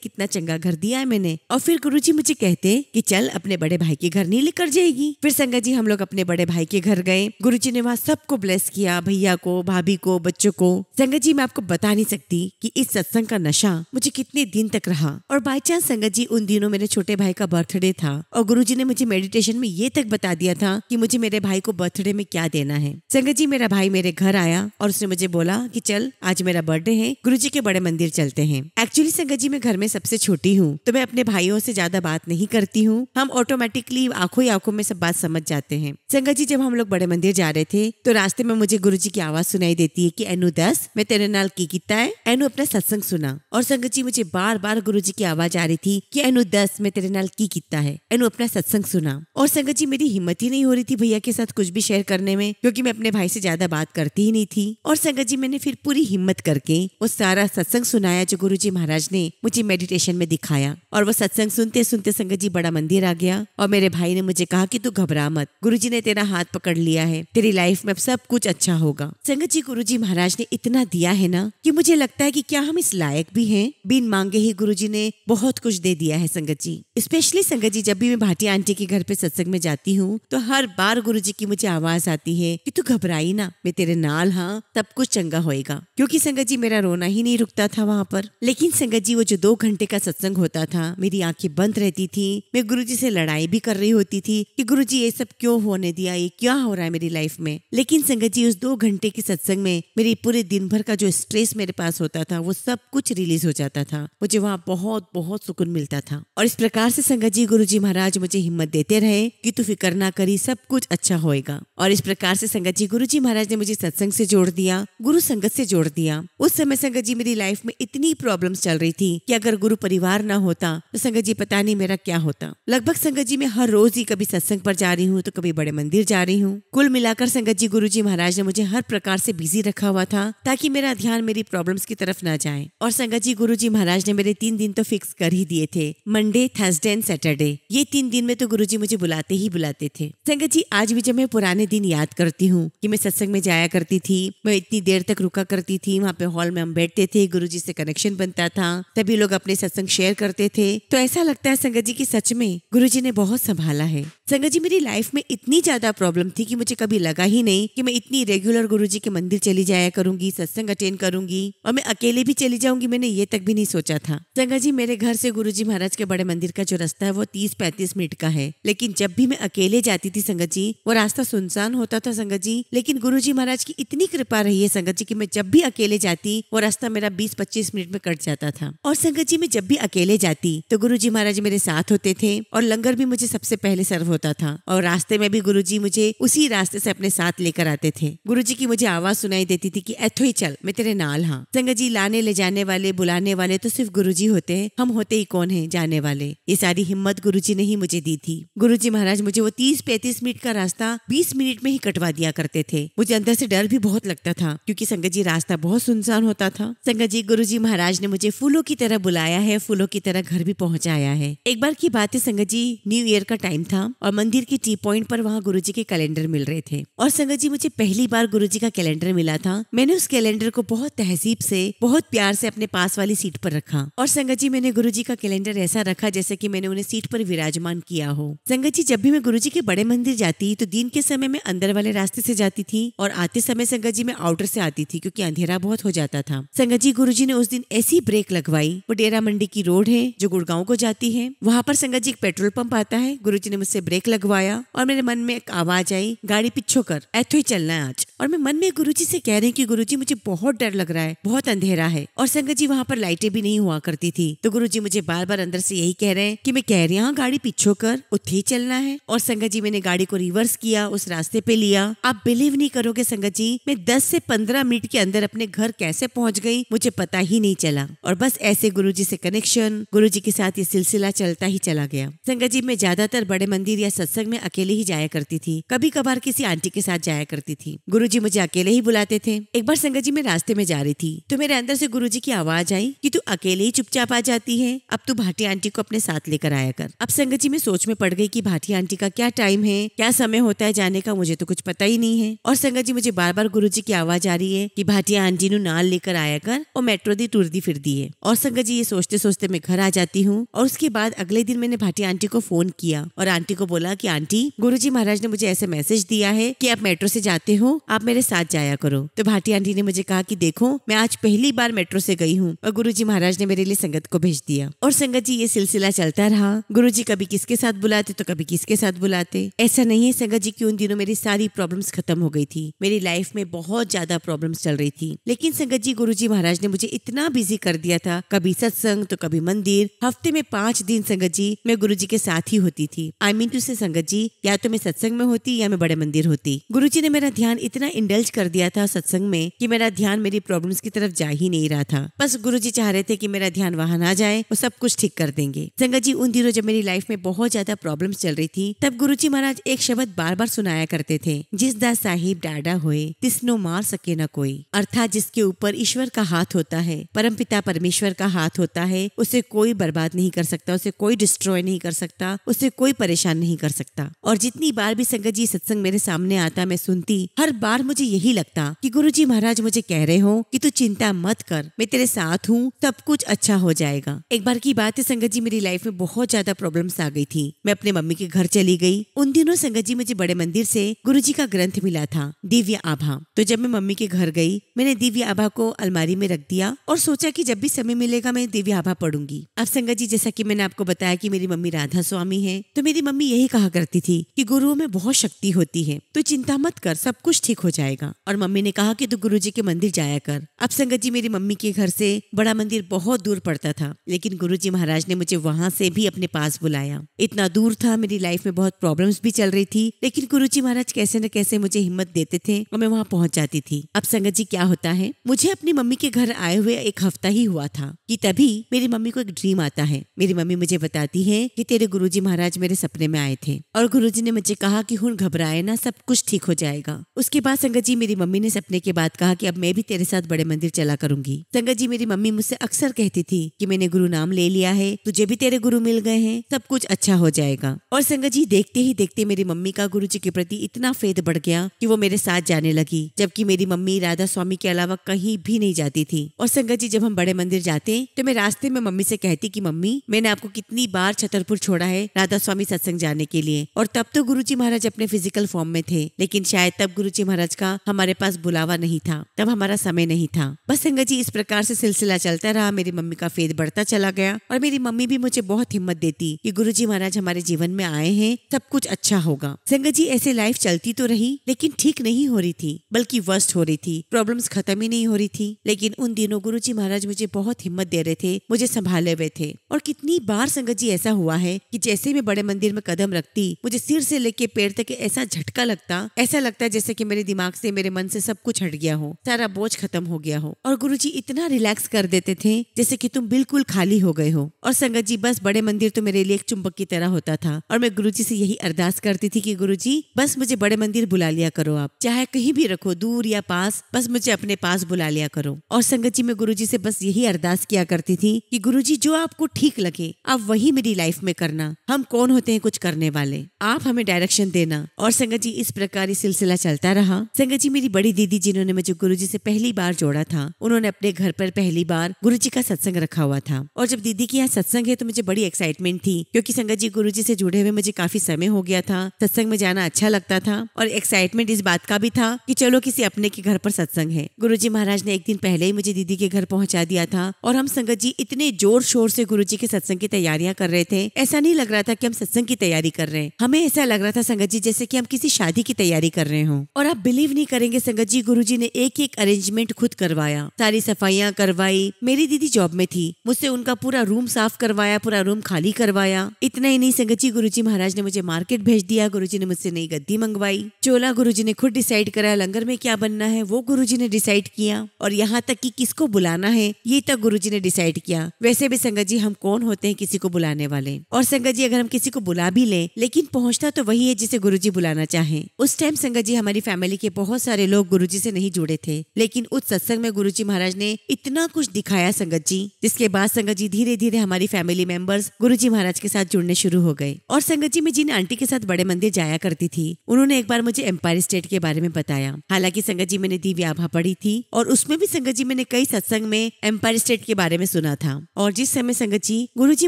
कितना चंगा घर दिया है मैंने। और फिर गुरुजी मुझे कहते कि चल अपने बड़े भाई के घर नहीं लेकर जाएगी। फिर संगत जी, हम लोग अपने बड़े भाई के घर गए। गुरुजी ने वहाँ सबको ब्लेस किया, भैया को, भाभी को, बच्चों को। संगत जी, मैं आपको बता नहीं सकती कि इस सत्संग का नशा मुझे कितने दिन तक रहा। और बाय चांस संगत जी, उन दिनों मेरे छोटे भाई का बर्थडे था और गुरुजी ने मुझे मेडिटेशन में ये तक बता दिया था कि मुझे मेरे भाई को बर्थडे में क्या देना है। संगत जी, मेरा भाई मेरे घर आया और उसने मुझे बोला कि चल आज मेरा बर्थडे है, गुरुजी के बड़े मंदिर चलते हैं। एक्चुअली संगत जी, मैं घर में सबसे छोटी हूँ तो मैं अपने भाइयों से ज्यादा बात नहीं करती हूँ। हम ऑटोमेटिकली आंखों ही आंखों में सब बात समझ जाते हैं। संगत जी, जब हम लोग बड़े मंदिर जा रहे थे तो रास्ते में मुझे गुरुजी की आवाज सुनाई देती है कि एनु दस मैं तेरे नाल की कीता है, एनु अपना सत्संग सुना। और संगत जी, मुझे बार बार गुरुजी की आवाज आ रही थी कि एनु दस मैं तेरे नाल की कीता है, एनु अपना सत्संग सुना। और संगत जी, मेरी हिम्मत ही नहीं हो रही थी भैया के साथ कुछ भी शेयर करने में, क्योंकि मैं अपने भाई से ज्यादा बात करती ही नहीं थी। और संगत जी, मैंने फिर पूरी हिम्मत करके वो सारा सत्संग सुनाया जो गुरुजी महाराज ने मुझे मेडिटेशन में दिखाया। और वो सत्संग सुनते सुनते संगत जी बड़ा मंदिर आ गया और मेरे भाई ने मुझे कहा कि तू घबरा मत, गुरुजी ने तेरा हाथ पकड़ लिया है, तेरी लाइफ में अब सब कुछ अच्छा होगा। संगत जी, गुरुजी महाराज ने इतना दिया है ना कि मुझे लगता है कि क्या हम इस लायक भी हैं। बिन मांगे ही गुरुजी ने बहुत कुछ दे दिया है संगत जी। स्पेशली संगत जी, जब भी मैं भाटिया आंटी के घर पे सत्संग में जाती हूँ तो हर बार गुरुजी की मुझे आवाज आती है कि तू घबराई ना, मैं तेरे नाल हाँ, सब कुछ चंगा होएगा। क्योंकि संगत जी, मेरा रोना ही नहीं रुकता था वहाँ पर। लेकिन संगत जी, वो जो 2 घंटे का सत्संग होता था, मेरी आंखें बंद रहती थी। मैं गुरुजी से लड़ाई भी कर रही होती थी कि गुरुजी ये सब क्यों होने दिया, ये क्या हो रहा है मेरी लाइफ में। लेकिन संगत जी, उस 2 घंटे के सत्संग में मेरी पूरे दिन भर का जो स्ट्रेस मेरे पास होता था वो सब कुछ रिलीज हो जाता था। मुझे वहाँ बहुत बहुत सुकून मिलता था। और इस प्रकार से संगत जी, गुरुजी महाराज मुझे हिम्मत देते रहे कि तू फिक्र ना करी, सब कुछ अच्छा होएगा। और इस प्रकार से संगत जी, गुरुजी महाराज ने मुझे सत्संग से जोड़ दिया, गुरु संगत से जोड़ दिया। उस समय संगत जी, मेरी लाइफ में इतनी प्रॉब्लम्स चल रही थी कि अगर गुरु परिवार ना होता तो संगत जी पता नहीं मेरा क्या होता। लगभग संगत जी, मैं हर रोज ही कभी सत्संग पर जा रही हूँ तो कभी बड़े मंदिर जा रही हूँ। कुल मिलाकर संगत जी, गुरुजी महाराज ने मुझे हर प्रकार से बिजी रखा हुआ था ताकि मेरा ध्यान मेरी प्रॉब्लम्स की तरफ ना जाए। और संगत जी, गुरुजी महाराज ने मेरे 3 दिन तो फिक्स कर ही दिए थे, मंडे, थर्सडे एंड सैटरडे। ये 3 दिन में तो गुरुजी मुझे बुलाते ही बुलाते थे। संगत जी, आज भी जब मैं पुराने दिन याद करती हूँ कि मैं सत्संग में जाया करती थी, मैं इतनी देर तक रुका करती थी, वहाँ पे हॉल में हम बैठते थे, गुरुजी से कनेक्शन बनता था, सभी लोग अपने सत्संग शेयर करते थे, तो ऐसा लगता है संगत जी की सच में गुरुजी ने बहुत संभाला है। संगत जी, मेरी लाइफ में इतनी ज्यादा प्रॉब्लम थी कि मुझे कभी लगा ही नहीं कि मैं इतनी रेगुलर गुरुजी के मंदिर चली जाया करूंगी, सत्संग अटेंड करूंगी और मैं अकेले भी चली जाऊंगी। मैंने ये तक भी नहीं सोचा था। संगत जी, मेरे घर से गुरुजी महाराज के बड़े मंदिर का जो रास्ता है वो 30-35 मिनट का है, लेकिन जब भी मैं अकेले जाती थी संगत जी, वो रास्ता सुनसान होता था संगत जी। लेकिन गुरुजी महाराज की इतनी कृपा रही है संगत जी कि मैं जब भी अकेले जाती वो रास्ता मेरा 20-25 मिनट में कट जाता था। और संगत जी, मैं जब भी अकेले जाती तो गुरुजी महाराज मेरे साथ होते थे और लंगर भी मुझे सबसे पहले सर्व होता था। और रास्ते में भी गुरुजी मुझे उसी रास्ते से अपने साथ लेकर आते थे। गुरुजी की मुझे आवाज सुनाई देती थी कि एथो ही चल, मैं तेरे नाल हाँ। संगत जी, लाने ले जाने वाले बुलाने वाले तो सिर्फ गुरुजी होते हैं, हम होते ही कौन है जाने वाले। ये सारी हिम्मत गुरुजी ने ही मुझे दी थी। गुरुजी महाराज मुझे वो 30-35 मिनट का रास्ता 20 मिनट में ही कटवा दिया करते थे। मुझे अंदर से डर भी बहुत लगता था क्योंकि संगत जी रास्ता बहुत सुनसान होता था। संगत जी, गुरुजी महाराज ने मुझे फूलों की तरह बुलाया है, फूलों की तरह घर भी पहुंचाया है। एक बार की बात है संगत जी, न्यू ईयर का टाइम था और मंदिर के टी पॉइंट पर वहाँ गुरुजी के कैलेंडर मिल रहे थे। और संगत जी, मुझे पहली बार गुरुजी का कैलेंडर मिला था। मैंने उस कैलेंडर को बहुत तहजीब से, बहुत प्यार से अपने पास वाली सीट पर रखा। और संगत जी, मैंने गुरुजी का कैलेंडर ऐसा रखा जैसे कि मैंने उन्हें सीट पर विराजमान किया हो। संगत जी, जब भी मैं गुरुजी के बड़े मंदिर जाती तो दिन के समय में अंदर वाले रास्ते से जाती थी और आते समय संगत जी मैं आउटर से आती थी क्योंकि अंधेरा बहुत हो जाता था। संगत जी, गुरुजी ने उस दिन ऐसी ब्रेक लगवाई। वो डेरा मंडी की रोड है जो गुड़गांव को जाती है, वहाँ पर संगत जी एक पेट्रोल पंप आता है। गुरुजी ने मुझसे ब्रेक लगवाया और मेरे मन में एक आवाज आई, गाड़ी पीछे कर, ऐथो ही चलना है आज। और मैं मन में गुरुजी से कह रही कि गुरुजी मुझे बहुत डर लग रहा है, बहुत अंधेरा है। और संगत जी, वहाँ पर लाइटें भी नहीं हुआ करती थी। तो गुरुजी मुझे बार बार अंदर से यही कह रहे हैं कि मैं कह रही हूँ गाड़ी पीछे कर, उठे ही चलना है। और संगत जी, मैंने गाड़ी को रिवर्स किया, उस रास्ते पे लिया। आप बिलीव नहीं करोगे संगत जी, मैं 10 से 15 मिनट के अंदर अपने घर कैसे पहुंच गई मुझे पता ही नहीं चला। और बस ऐसे गुरुजी से कनेक्शन, गुरुजी के साथ ये सिलसिला चलता ही चला गया। संगत जी, मैं ज्यादातर बड़े मंदिर या सत्संग में अकेले ही जाया करती थी, कभी कभार किसी आंटी के साथ जाया करती थी। गुरुजी मुझे अकेले ही बुलाते थे। एक बार संगत जी, मैं रास्ते में जा रही थी तो मेरे अंदर से गुरुजी की आवाज आई कि तू अकेले ही चुपचाप आ जाती है, अब तू भाटी आंटी को अपने साथ लेकर आया कर। अब संगत जी, मैं सोच में पड़ गई कि भाटी आंटी का क्या टाइम है, क्या समय होता है जाने का, मुझे तो कुछ पता ही नहीं है। और संगत जी, मुझे बार बार गुरुजी की आवाज आ रही है कि भाटिया आंटी नु नाल लेकर आया कर और मेट्रो दी टूर दी फिर दी है। और संगत जी, ये सोचते सोचते मैं घर आ जाती हूँ। और उसके बाद अगले दिन मैंने भाटिया आंटी को फोन किया और आंटी को बोला कि आंटी, गुरुजी महाराज ने मुझे ऐसे मैसेज दिया है कि आप मेट्रो से जाते हो, आप मेरे साथ जाया करो। तो भाटिया आंटी ने मुझे कहा कि देखो, मैं आज पहली बार मेट्रो से गई हूँ और गुरुजी महाराज ने मेरे लिए संगत को भेज दिया। और संगत जी, ये सिलसिला चलता रहा। गुरुजी कभी किसके साथ बुलाते तो कभी किसके साथ बुलाते। ऐसा नहीं है संगत जी कि उन दिनों मेरी सारी प्रॉब्लम्स खत्म हो गई थी। मेरी लाइफ में बहुत ज्यादा प्रॉब्लम्स चल रही थी, लेकिन संगत जी, गुरुजी महाराज ने मुझे इतना बिजी कर दिया था, कभी सत्संग तो कभी मंदिर। हफ्ते में 5 दिन संगत जी मैं गुरुजी के साथ ही होती थी। आई मीन टू से संगत जी, या तो मैं सत्संग में होती या मैं बड़े मंदिर होती। गुरुजी ने मेरा ध्यान इतना इंडल्ज कर दिया था सत्संग में कि मेरा ध्यान मेरी प्रॉब्लम्स की तरफ जा ही नहीं रहा था। बस गुरुजी चाह रहे थे कि मेरा ध्यान वहां ना जाए, वो सब कुछ ठीक कर देंगे। संगत जी, उन दिनों जब मेरी लाइफ में बहुत ज्यादा प्रॉब्लम्स चल रही थी, तब गुरुजी महाराज एक शब्द बार बार सुनाया करते थे, जिस दा साहिब डाडा होए तिसनो मार सके न कोई। अर्थात जिसके ऊपर ईश्वर का हाथ होता है, परमपिता परमेश्वर का हाथ होता है, उसे कोई बर्बाद नहीं कर सकता, उसे कोई डिस्ट्रॉय नहीं कर सकता, उसे कोई परेशान नहीं कर सकता। और जितनी बार भी संगत जी सत्संग मेरे सामने आता, मैं सुनती, हर बार मुझे यही लगता कि गुरुजी महाराज मुझे कह रहे हो कि तू चिंता मत कर, मैं तेरे साथ हूँ, सब कुछ अच्छा हो जाएगा। एक बार की बात है संगत जी, मेरी लाइफ में बहुत ज्यादा प्रॉब्लम्स आ गई थी। मैं अपने मम्मी के घर चली गई। उन दिनों संगत जी मुझे बड़े मंदिर से गुरुजी का ग्रंथ मिला था, दिव्य आभा। तो जब मैं मम्मी के घर गई, मैंने दिव्य आभा को अलमारी में रख दिया और सोचा कि जब भी समय मिलेगा मैं दिव्य आभा पढ़ूंगी। अब संगत जी, जैसा कि मैंने आपको बताया कि मेरी मम्मी राधा स्वामी है, तो मेरी मम्मी यही कहा करती थी कि गुरुओं में बहुत शक्ति होती है, तो चिंता मत कर, सब कुछ ठीक हो जाएगा। और मम्मी ने कहा कि तू गुरुजी के मंदिर जाया कर। अब संगत जी, मेरी मम्मी के घर से बड़ा मंदिर बहुत दूर पड़ता था, लेकिन गुरुजी महाराज ने मुझे वहां से भी अपने पास बुलाया। इतना दूर था, मेरी लाइफ में बहुत प्रॉब्लम्स भी चल रही थी, लेकिन गुरुजी महाराज कैसे न कैसे मुझे हिम्मत देते थे और मैं वहां पहुंच जाती थी। अब संगत जी, क्या होता है, मुझे अपनी मम्मी के घर आए हुए 1 हफ्ता ही हुआ था कि तभी मेरी मम्मी को एक ड्रीम आता है। मेरी मम्मी मुझे बताती है कि तेरे गुरुजी महाराज मेरे सपने में आए थे और गुरुजी ने मुझे कहा कि हुन घबराए ना, सब कुछ ठीक हो जाएगा। उसके बाद संगत जी, मेरी मम्मी ने सपने के बाद कहा कि अब मैं भी तेरे साथ बड़े मंदिर चला करूंगी। संगत जी, मेरी मम्मी मुझसे अक्सर कहती थी कि मैंने गुरु नाम ले लिया है, तुझे भी तेरे गुरु मिल गए हैं, सब कुछ अच्छा हो जाएगा। और संगत जी, देखते ही देखते मेरी मम्मी का गुरुजी के प्रति इतना फेथ बढ़ गया कि वो मेरे साथ जाने लगी, जबकि मेरी मम्मी राधा स्वामी के अलावा कहीं भी नहीं जाती थी। और संगत जी, जब हम बड़े मंदिर जाते तो मैं रास्ते में मम्मी से कहती कि मम्मी, मैंने आपको कितनी बार छतरपुर छोड़ा है राधा स्वामी सत्संग जाने के लिए, और तब तो गुरुजी महाराज अपने फिजिकल फॉर्म में थे, लेकिन शायद तब गुरुजी महाराज का हमारे पास बुलावा नहीं था, तब हमारा समय नहीं था। बस संगत जी, इस प्रकार से सिलसिला चलता रहा। मेरी मम्मी का फेथ बढ़ता चला गया और मेरी मम्मी भी मुझे बहुत हिम्मत देती कि गुरुजी महाराज हमारे जीवन में आए हैं, सब कुछ अच्छा होगा। संगत जी, ऐसे लाइफ चलती तो रही, लेकिन ठीक नहीं हो रही थी, बल्कि वर्स्ट हो रही थी, प्रॉब्लम्स खत्म ही नहीं हो रही थी। लेकिन उन दिनों गुरुजी महाराज मुझे बहुत हिम्मत दे रहे थे, मुझे संभाले हुए थे। और कितनी बार संगत जी ऐसा हुआ है कि जैसे मैं बड़े मंदिर में कदम रखती, मुझे सिर से लेके पैर तक ऐसा झटका लगता, ऐसा लगता है जैसे कि मेरे दिमाग से, मेरे मन से सब कुछ हट गया हो, सारा बोझ खत्म हो गया हो। और गुरुजी इतना रिलैक्स कर देते थे जैसे कि तुम बिल्कुल खाली हो गए हो। और संगत जी बस बड़े मंदिर तो मेरे लिए एक चुंबक की तरह होता था और मैं गुरुजी से यही अरदास करती थी कि गुरुजी बस मुझे बड़े मंदिर बुला लिया करो, आप चाहे कहीं भी रखो, दूर या पास, बस मुझे अपने पास बुला लिया करो। और संगत जी मैं गुरुजी से बस यही अरदास किया करती थी कि गुरुजी जो आपको ठीक लगे आप वही मेरी लाइफ में करना, हम कौन होते हैं कुछ करने वाले, आप हमें डायरेक्शन देना। और संगत जी इस प्रकार ये सिलसिला चलता रहा। संगत जी मेरी बड़ी दीदी जिन्होंने मुझे गुरुजी से पहली बार जोड़ा था, उन्होंने अपने घर पर पहली बार गुरुजी का सत्संग रखा हुआ था। और जब दीदी के यहाँ सत्संग है तो मुझे बड़ी एक्साइटमेंट थी, क्योंकि संगत जी गुरुजी से जुड़े हुए मुझे काफी समय हो गया था, सत्संग में जाना अच्छा लगता था और एक्साइटमेंट इस बात का भी था कि चलो किसी अपने के घर पर सत्संग है। गुरुजी महाराज ने एक दिन पहले ही मुझे दीदी के घर पहुंचा दिया था और हम संगत जी इतने जोर शोर से गुरुजी के सत्संग की तैयारियां कर रहे थे, ऐसा नहीं लग रहा था कि हम सत्संग की तैयारी कर रहे हैं, हमें ऐसा लग रहा था संगत जी जैसे कि हम किसी शादी की तैयारी कर रहे हो। और आप बिलीव नहीं करेंगे संगत जी गुरुजी ने एक एक अरेंजमेंट खुद करवाया, सारी सफाइयां करवाई। मेरी दीदी जॉब में थी, मुझसे उनका पूरा रूम साफ करवाया, पूरा रूम खाली करवाया। इतना ही नहीं संगत जी गुरुजी महाराज ने मुझे मार्केट भेज दिया, गुरुजी ने मुझसे नई गद्दी मंगवाई, चोला गुरुजी ने खुद डिसाइड करा, लंगर में क्या बनना है वो गुरुजी ने डिसाइड किया, और यहाँ तक कि किसको बुलाना है ये तक गुरुजी ने डिसाइड किया। वैसे भी संगत जी हम कौन होते हैं किसी को बुलाने वाले, और संगत जी अगर हम किसी को बुला भी ले लेकिन पहुंचता तो वही है जिसे गुरुजी बुलाना चाहे। उस टाइम संगत जी हमारी फैमिली के बहुत सारे लोग गुरुजी से नहीं जुड़े थे, लेकिन उस सत्संग में गुरुजी महाराज ने इतना कुछ दिखाया संगत जी, जिसके बाद संगत जी धीरे धीरे हमारी फैमिली मेंबर्स गुरुजी महाराज के साथ जुड़ने शुरू हो गए। और संगत जी मैं जिन आंटी के साथ बड़े मंदिर जाया करती थी उन्होंने एक बार मुझे एम्पायर स्टेट के बारे में बताया। हालांकि संगत जी मैंने दिव्य आभा पढ़ी थी और उसमें भी संगत जी मैंने कई सत्संग में एम्पायर स्टेट के बारे में सुना था। और जिस समय संगत जी गुरुजी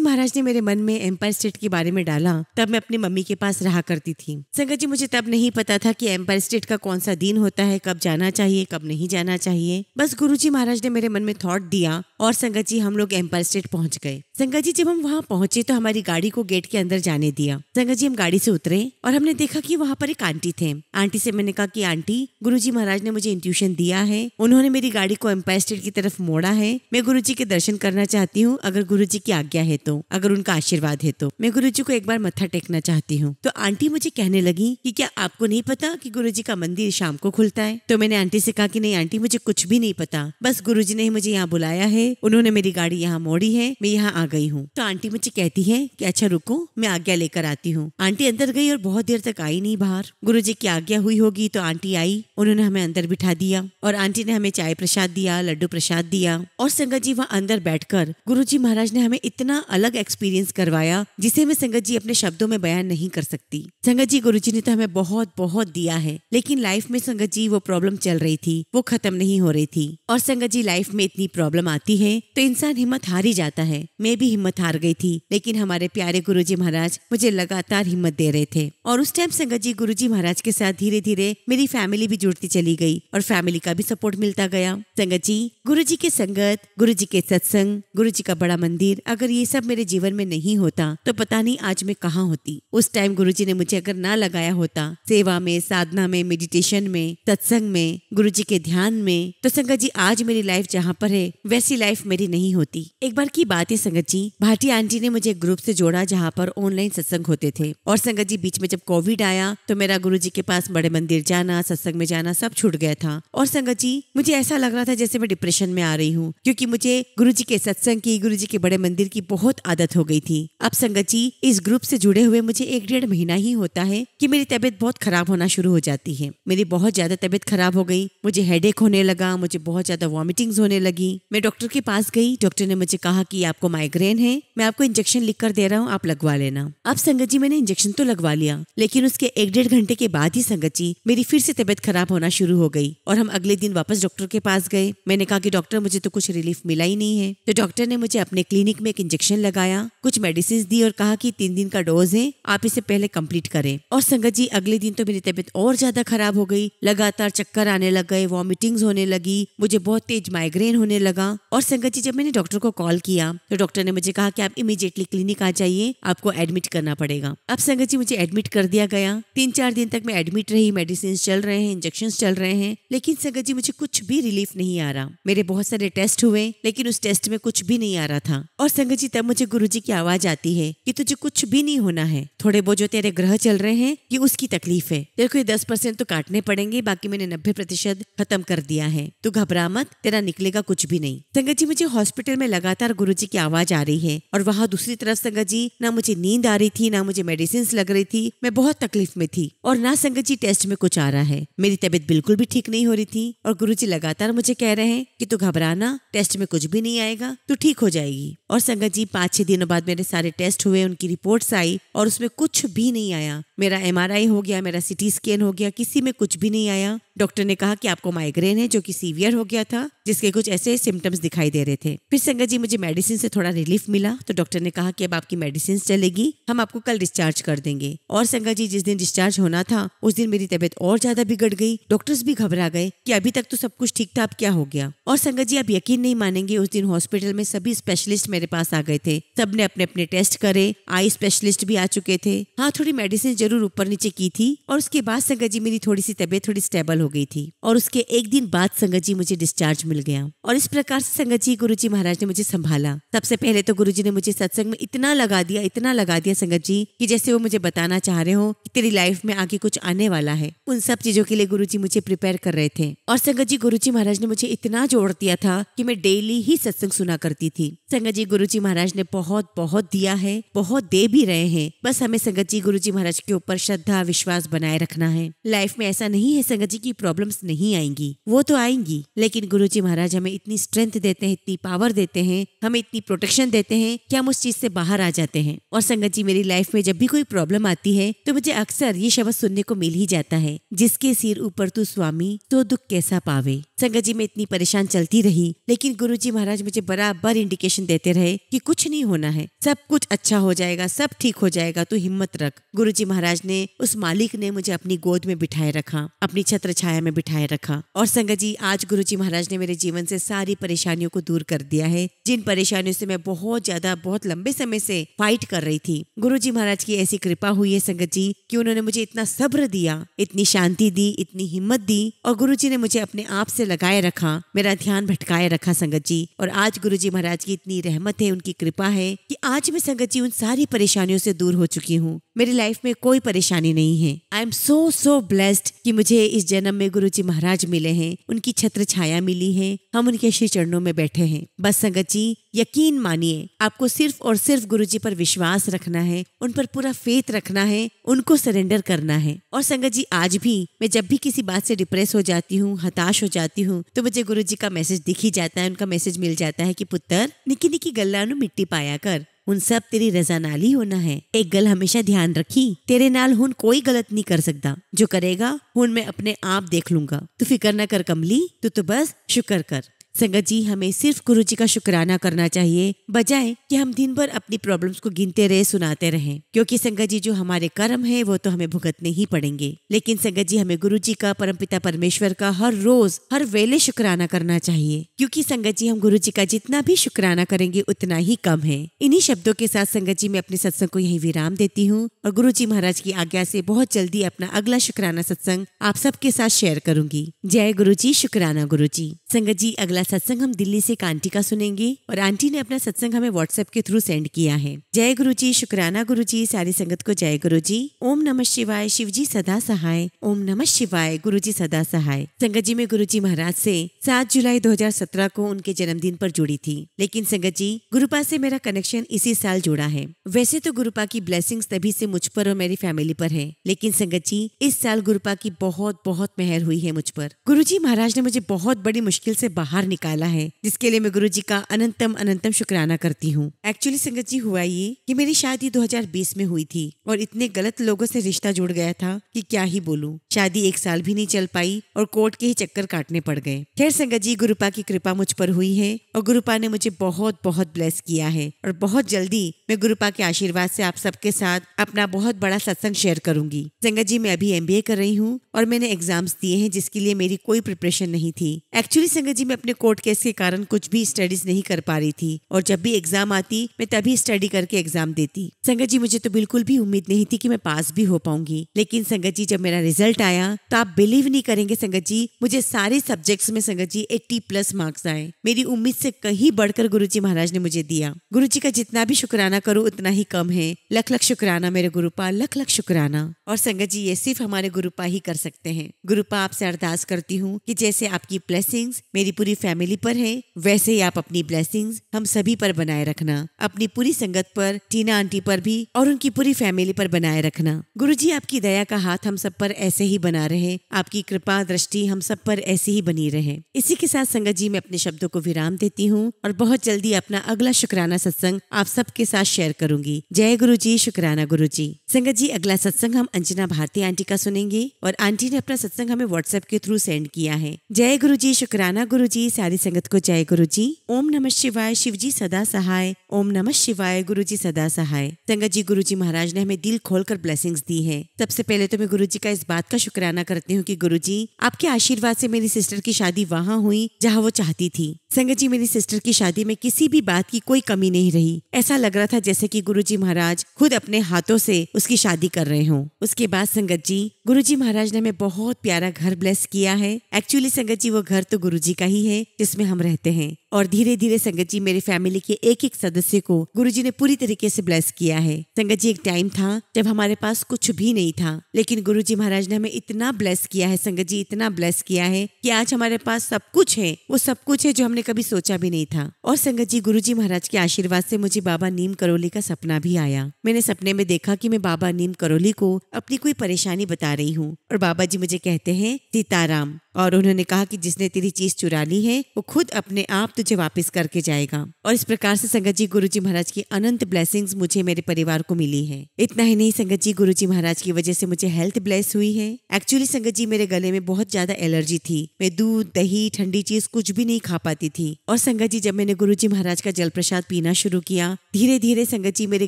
महाराज ने मेरे मन में एम्पायर स्टेट के बारे में डाला तब मैं अपनी मम्मी के पास रहा करती थी। संगत जी मुझे तब नहीं पता था कि एम्पायर स्टेट का कौन सा दिन होता है, कब जाना चाहिए कब नहीं जाना चाहिए। बस गुरुजी महाराज ने मेरे मन में थॉट दिया और संगत जी हम लोग एम्पायर स्टेट पहुंच गए। संगत जी जब हम वहाँ पहुंचे तो हमारी गाड़ी को गेट के अंदर जाने दिया। संगत जी हम गाड़ी से उतरे और हमने देखा कि वहाँ पर एक आंटी थे। आंटी से मैंने कहा कि आंटी गुरुजी महाराज ने मुझे इंट्यूशन दिया है, उन्होंने मेरी गाड़ी को एम्पायर स्टेट की तरफ मोड़ा है, मैं गुरुजी के दर्शन करना चाहती हूँ, अगर गुरुजी की आज्ञा है तो, अगर उनका आशीर्वाद है तो मैं गुरुजी को एक बार मत्था टेकना चाहती हूँ। तो आंटी मुझे कहने लगी कि क्या आपको नहीं पता कि गुरुजी का मंदिर शाम को खुलता है? तो मैंने आंटी से कहा कि नहीं आंटी मुझे कुछ भी नहीं पता, बस गुरुजी ने ही मुझे यहाँ बुलाया है, उन्होंने मेरी गाड़ी यहाँ मोड़ी है, मैं यहाँ आ गई हूँ। तो आंटी मुझे कहती है कि अच्छा रुको मैं आज्ञा लेकर आती हूँ। आंटी अंदर गई और बहुत देर तक आई नहीं बाहर। गुरुजी की आज्ञा हुई होगी तो आंटी आई, उन्होंने हमें अंदर बिठा दिया और आंटी ने हमें चाय प्रसाद दिया, लड्डू प्रसाद दिया। और संगत जी वहाँ अंदर बैठकर गुरुजी महाराज ने हमें इतना अलग एक्सपीरियंस करवाया जिसे मैं संगत जी अपने शब्दों में बयान नहीं कर सकती। संगत जी गुरुजी ने तो हमें बहुत बहुत दिया है, लेकिन लाइफ में संगत जी वो प्रॉब्लम चल रही थी, वो खत्म नहीं हो रही थी। और संगत जी लाइफ में इतनी प्रॉब्लम आती है तो इंसान हिम्मत हार ही जाता है। मैं भी हिम्मत हार गई थी, लेकिन हमारे प्यारे गुरुजी महाराज मुझे लगातार हिम्मत दे रहे थे। और उस टाइम संगत जी गुरुजी महाराज के साथ धीरे धीरे मेरी फैमिली भी जुड़ती चली गई और फैमिली का भी सपोर्ट मिलता गया। संगत जी गुरुजी के संगत, गुरुजी के सत्संग, गुरुजी का बड़ा मंदिर, अगर ये सब मेरे जीवन में नहीं होता तो पता नहीं आज मैं कहाँ होती। उस टाइम गुरुजी ने मुझे अगर ना लगाया होता सेवा में, साधना में, मेडिटेशन में, सत्संग में, गुरुजी के ध्यान में, तो संगत जी आज मेरी लाइफ जहाँ पर है वैसी लाइफ मेरी नहीं होती। एक बार की बात है संगत जी, भाटी आंटी ने मुझे ग्रुप से जोड़ा जहाँ पर ऑनलाइन सत्संग होते थे। और संगत जी बीच में जब कोविड आया तो मेरा गुरुजी के पास बड़े मंदिर जाना, सत्संग में जाना सब छूट गया था। और संगत जी मुझे ऐसा लग रहा था जैसे मैं डिप्रेशन में आ रही हूँ, क्योंकि मुझे गुरुजी के सत्संग की, गुरुजी के बड़े मंदिर की बहुत आदत हो गई थी। अब संगत जी इस ग्रुप से जुड़े हुए मुझे 1-1.5 महीना ही होता है कि मेरी तबीयत बहुत खराब होना शुरू हो जाती है। मेरी बहुत ज्यादा तबीयत खराब हो गई, मुझे हेडेक होने लगा, मुझे बहुत ज्यादा वॉमिटिंग्स होने लगी। मैं डॉक्टर के पास गई, डॉक्टर ने मुझे कहा कि आपको माइग्रेन है, मैं आपको इंजेक्शन लिख कर दे रहा हूँ, आप लगवा लेना। अब संगत जी मैंने इंजेक्शन तो लगवा लिया, लेकिन उसके 1-1.5 घंटे के बाद ही संगत जी मेरी फिर से तबीयत खराब होना शुरू हो गई। और हम अगले दिन वापस डॉक्टर के पास गए। मैंने कहा कि डॉक्टर मुझे तो कुछ रिलीफ मिला ही नहीं है। तो डॉक्टर ने मुझे अपने क्लिनिक में एक इंजेक्शन लगाया, कुछ मेडिसिन दी और कहा कि 3 दिन का डोज है, आप इसे पहले कंप्लीट करें। और संगत जी अगले दिन तो मेरी तबीयत और ज्यादा खराब हो गई, लगातार चक्कर आने लग गए, वॉमिटिंग्स होने लगी, मुझे बहुत तेज माइग्रेन होने लगा। और संगत जी जब मैंने डॉक्टर को कॉल किया तो डॉक्टर ने मुझे कहा कि आप इमीडिएटली क्लिनिक आ जाइए, आपको एडमिट करना पड़ेगा। अब संगत जी मुझे एडमिट कर दिया गया। 3-4 दिन तक मैं एडमिट रही, मेडिसिन चल रहे हैं, इंजेक्शन चल रहे हैं, लेकिन संगत जी मुझे कुछ भी रिलीफ नहीं आ रहा। मेरे बहुत सारे टेस्ट हुए लेकिन उस टेस्ट में कुछ भी नहीं आ रहा था। और संगत जी तब मुझे गुरुजी की आवाज आती है कि तुझे कुछ भी नहीं होना है, थोड़े बहुत जो तेरे तेरे ग्रह चल रहे हैं कि उसकी तकलीफ है। तेरे को ये 10% तो काटने पड़ेंगे, बाकी मैंने 90% खत्म कर दिया है। तू घबरा मत, तेरा निकलेगा कुछ भी नहीं। संगत जी मुझे हॉस्पिटल में लगातार गुरुजी की आवाज आ रही है और वहाँ दूसरी तरफ संगत जी ना मुझे नींद आ रही थी, ना मुझे मेडिसिन लग रही थी। मैं बहुत तकलीफ में थी और ना संगत जी टेस्ट में कुछ आ रहा है। मेरी तबीयत बिल्कुल भी ठीक नहीं हो रही थी और गुरुजी लगातार मुझे कह रहे हैं कि तू घबराना, टेस्ट में कुछ भी नहीं आएगा, तू ठीक हो जाएगी। और संगत जी 5-6 दिनों बाद मेरे सारे टेस्ट हुए, उनकी रिपोर्ट्स आई और उसमें कुछ भी नहीं आया। मेरा MRI हो गया, मेरा CT स्कैन हो गया, किसी में कुछ भी नहीं आया। डॉक्टर ने कहा कि आपको माइग्रेन है, जो कि सीवियर हो गया था, जिसके कुछ ऐसे सिम्टम्स दिखाई दे रहे थे। फिर संगत जी मुझे मेडिसिन से थोड़ा रिलीफ मिला तो डॉक्टर ने कहा कि अब आपकी मेडिसिन चलेगी, हम आपको कल डिस्चार्ज कर देंगे। और संगत जी जिस दिन डिस्चार्ज होना था उस दिन मेरी तबीयत और ज्यादा बिगड़ गई। डॉक्टर्स भी घबरा गए कि अभी तक तो सब कुछ ठीक था, अब क्या हो गया। और संगत जी आप यकीन नहीं मानेंगे, उस दिन हॉस्पिटल में सभी स्पेशलिस्ट मेरे पास आ गए थे। सबने अपने अपने टेस्ट करे, आई स्पेशलिस्ट भी आ चुके थे। हाँ, थोड़ी मेडिसिन जरूर ऊपर नीचे की थी और उसके बाद संगत जी मेरी थोड़ी सी तबीयत थोड़ी स्टेबल हो गई थी और उसके एक दिन बाद संगत जी मुझे डिस्चार्ज मिल गया। और इस प्रकार से संगत जी गुरुजी महाराज ने मुझे संभाला। सबसे पहले तो गुरुजी ने मुझे सत्संग में इतना लगा दिया संगत जी कि जैसे वो मुझे बताना चाह रहे हो कि तेरी लाइफ में आगे कुछ आने वाला है। उन सब चीजों के लिए गुरुजी मुझे प्रिपेयर कर रहे थे। और संगत जी गुरुजी महाराज ने मुझे इतना जोड़ दिया था कि मैं डेली ही सत्संग सुना करती थी। संगत जी गुरुजी महाराज ने बहुत बहुत दिया है, बहुत दे भी रहे हैं। बस हमें संगत जी गुरुजी महाराज के ऊपर श्रद्धा विश्वास बनाए रखना है। लाइफ में ऐसा नहीं है संगत जी की प्रॉब्लम्स नहीं आएंगी, वो तो आएंगी, लेकिन गुरुजी महाराज हमें इतनी स्ट्रेंथ देते हैं, इतनी पावर देते हैं, हमें इतनी प्रोटेक्शन देते हैं कि हम उस चीज से बाहर आ जाते हैं। और संगत जी मेरी लाइफ में जब भी कोई प्रॉब्लम आती है तो मुझे अक्सर ये शब्द सुनने को मिल ही जाता है, जिसके सिर ऊपर तू स्वामी तो दुख कैसा पावे। संगत जी मैं इतनी परेशान चलती रही, लेकिन गुरुजी महाराज मुझे बराबर इंडिकेशन देते रहे कि कुछ नहीं होना है, सब कुछ अच्छा हो जाएगा, सब ठीक हो जाएगा, तू हिम्मत रख। गुरुजी महाराज ने, उस मालिक ने मुझे अपनी गोद में बिठाए रखा, अपनी छत्र छाया में बिठाए रखा। और संगत जी आज गुरुजी महाराज ने मेरे जीवन से सारी परेशानियों को दूर कर दिया है, जिन परेशानियों से मैं बहुत लंबे समय से फाइट कर रही थी। गुरुजी महाराज की ऐसी कृपा हुई है संगत जी कि उन्होंने मुझे इतना सब्र दिया, इतनी शांति दी, इतनी हिम्मत दी और गुरुजी ने मुझे अपने आप से लगाए रखा, मेरा ध्यान भटकाए रखा संगत जी। और आज गुरुजी महाराज की इतनी रहमत है, उनकी कृपा है कि आज मैं संगत जी उन सारी परेशानियों से दूर हो चुकी हूँ। मेरी लाइफ में कोई परेशानी नहीं है। आई एम सो ब्लेस्ड कि मुझे इस जन्म में गुरुजी महाराज मिले हैं, उनकी छत्र छाया मिली है, हम उनके श्री चरणों में बैठे हैं। बस संगत जी यकीन मानिए, आपको सिर्फ और सिर्फ गुरुजी पर विश्वास रखना है, उन पर पूरा फेथ रखना है, उनको सरेंडर करना है। और संगत जी आज भी मैं जब भी किसी बात से डिप्रेस हो जाती हूँ, हताश हो जाती हूँ, तो मुझे गुरुजी का मैसेज दिख ही जाता है। उनका मैसेज मिल जाता है कि पुत्र निकी निकी गल्ला नु मिट्टी पाया कर, उन सब तेरी रजा नाल ही होना है। एक गल हमेशा ध्यान रखी, तेरे नाल हुन कोई गलत नहीं कर सकता, जो करेगा हुन मैं अपने आप देख लूंगा। तू फिक्र न कर कमली, तू तो बस शुक्र कर। संगत जी हमें सिर्फ गुरुजी का शुक्राना करना चाहिए, बजाय कि हम दिन भर अपनी प्रॉब्लम्स को गिनते रहे, सुनाते रहें। क्योंकि संगत जी जो हमारे कर्म है वो तो हमें भुगतने ही पड़ेंगे। लेकिन संगत जी हमें गुरुजी का, परमपिता परमेश्वर का हर रोज हर वेले शुक्राना करना चाहिए। क्योंकि संगत जी हम गुरुजी का जितना भी शुक्राना करेंगे उतना ही कम है। इन्हीं शब्दों के साथ संगत जी मैं अपने सत्संग को यहीं विराम देती हूँ और गुरुजी महाराज की आज्ञा से बहुत जल्दी अपना अगला शुक्राना सत्संग आप सबके साथ शेयर करूंगी। जय गुरुजी, शुक्राना गुरुजी। संगत जी अगला सत्संग हम दिल्ली से एक आंटी का सुनेंगे और आंटी ने अपना सत्संग हमें व्हाट्सएप के थ्रू सेंड किया है। जय गुरुजी, शुक्राना गुरुजी, सारी संगत को जय गुरुजी। ओम नमः शिवाय, शिवजी सदा सहाय। ओम नमः शिवाय, गुरुजी सदा सहाय। संगत जी में गुरुजी महाराज से 7 जुलाई 2017 को उनके जन्मदिन पर जुड़ी थी, लेकिन संगत जी गुरुपा से मेरा कनेक्शन इसी साल जुड़ा है। वैसे तो गुरुपा की ब्लेसिंग्स तभी से मुझ पर और मेरी फैमिली पर है, लेकिन संगत जी इस साल गुरुपा की बहुत मेहर हुई है मुझ पर। गुरुजी महाराज ने मुझे बहुत बड़ी मुश्किल से बाहर निकाला है, जिसके लिए मैं गुरुजी का अनंतम शुक्राना करती हूँ। एक्चुअली संगत जी हुआ ये कि मेरी शादी 2020 में हुई थी और इतने गलत लोगों से रिश्ता जुड़ गया था कि क्या ही बोलूं। शादी 1 साल भी नहीं चल पाई और कोर्ट के ही चक्कर काटने पड़ गए। खैर संगत जी गुरुपा की कृपा मुझ पर हुई है और गुरुपा ने मुझे बहुत ब्लेस किया है और बहुत जल्दी मैं गुरुपा के आशीर्वाद से आप सबके साथ अपना बहुत बड़ा सत्संग शेयर करूंगी। संगत जी मैं अभी MBA कर रही हूँ और मैंने एग्जाम्स दिए हैं जिसके लिए मेरी कोई प्रिपरेशन नहीं थी। एक्चुअली संगत जी मैं अपने कोर्ट केस के कारण कुछ भी स्टडीज नहीं कर पा रही थी और जब भी एग्जाम आती मैं तभी स्टडी करके एग्जाम देती। संगत जी मुझे तो बिल्कुल भी उम्मीद नहीं थी कि मैं पास भी हो पाऊंगी, लेकिन संगत जी जब मेरा रिजल्ट आया तो आप बिलीव नहीं करेंगे संगत जी, मुझे सारे सब्जेक्ट्स में संगत जी 80+ मार्क्स आए। मेरी उम्मीद से कहीं बढ़कर गुरुजी महाराज ने मुझे दिया। गुरुजी का जितना भी शुक्राना करूँ उतना ही कम है। लख लख शुक्राना मेरे गुरुपा, लख लख शुक्राना। और संगत जी ये सिर्फ हमारे गुरुपा ही कर सकते हैं। गुरुपा आपसे अरदास करती हूँ कि जैसे आपकी ब्लेसिंग्स मेरी पूरी फैमिली पर है, वैसे ही आप अपनी ब्लेसिंग्स हम सभी पर बनाए रखना। अपनी पूरी संगत पर, टीना आंटी पर भी और उनकी पूरी फैमिली पर बनाए रखना। गुरुजी आपकी दया का हाथ हम सब पर ऐसे ही बना रहे, आपकी कृपा दृष्टि हम सब पर ऐसे ही बनी रहे। इसी के साथ संगत जी मैं अपने शब्दों को विराम देती हूँ और बहुत जल्दी अपना अगला शुक्राना सत्संग आप सबके साथ शेयर करूंगी। जय गुरु जी, शुक्राना गुरु जी। संगत जी अगला सत्संग हम अंजना भारती आंटी का सुनेंगे और आंटी ने अपना सत्संग हमें व्हाट्सएप के थ्रू सेंड किया है। जय गुरु जी, शुक्राना गुरु जी। सारी संगत को जय गुरु जी। ओम नमः शिवाय, शिव जी सदा सहाय। ओम नमः शिवाय, गुरु जी सदा सहाय। संगत जी गुरु जी महाराज ने हमें दिल खोलकर ब्लेसिंग्स दी है। सबसे पहले तो मैं गुरु जी का इस बात का शुक्राना करती हूँ कि गुरु जी आपके आशीर्वाद से मेरी सिस्टर की शादी वहाँ हुई जहाँ वो चाहती थी। संगत जी मेरी सिस्टर की शादी में किसी भी बात की कोई कमी नहीं रही। ऐसा लग रहा था जैसे कि गुरुजी महाराज खुद अपने हाथों से उसकी शादी कर रहे हों। उसके बाद संगत जी गुरुजी महाराज ने हमें बहुत प्यारा घर ब्लेस किया है। एक्चुअली संगत जी वो घर तो गुरुजी का ही है जिसमें हम रहते हैं और धीरे धीरे संगत जी मेरी फैमिली के एक एक सदस्य को गुरुजी ने पूरी तरीके से ब्लेस किया है। संगत जी एक टाइम था जब हमारे पास कुछ भी नहीं था, लेकिन गुरुजी महाराज ने हमें इतना ब्लेस किया है संगत जी, इतना ब्लेस किया है कि आज हमारे पास सब कुछ है। वो सब कुछ है जो हमने कभी सोचा भी नहीं था। और संगत जी गुरुजी महाराज के आशीर्वाद से मुझे बाबा नीम करोली का सपना भी आया। मैंने सपने में देखा कि मैं बाबा नीम करोली को अपनी कोई परेशानी बता रही हूँ और बाबा जी मुझे कहते हैं सीताराम, और उन्होंने कहा कि जिसने तेरी चीज चुरा ली है वो खुद अपने आप तुझे वापस करके जाएगा। और इस प्रकार से संगत जी गुरुजी महाराज की अनंत ब्लेसिंग्स मुझे मेरे परिवार को मिली है। इतना ही नहीं संगत जी गुरुजी महाराज की वजह से मुझे हेल्थ ब्लेस हुई है। एक्चुअली संगत जी मेरे गले में बहुत ज्यादा एलर्जी थी। मैं दूध दही ठंडी चीज कुछ भी नहीं खा पाती थी। और संगत जी जब मैंने गुरुजी महाराज का जल प्रसाद पीना शुरू किया, धीरे धीरे संगत जी मेरे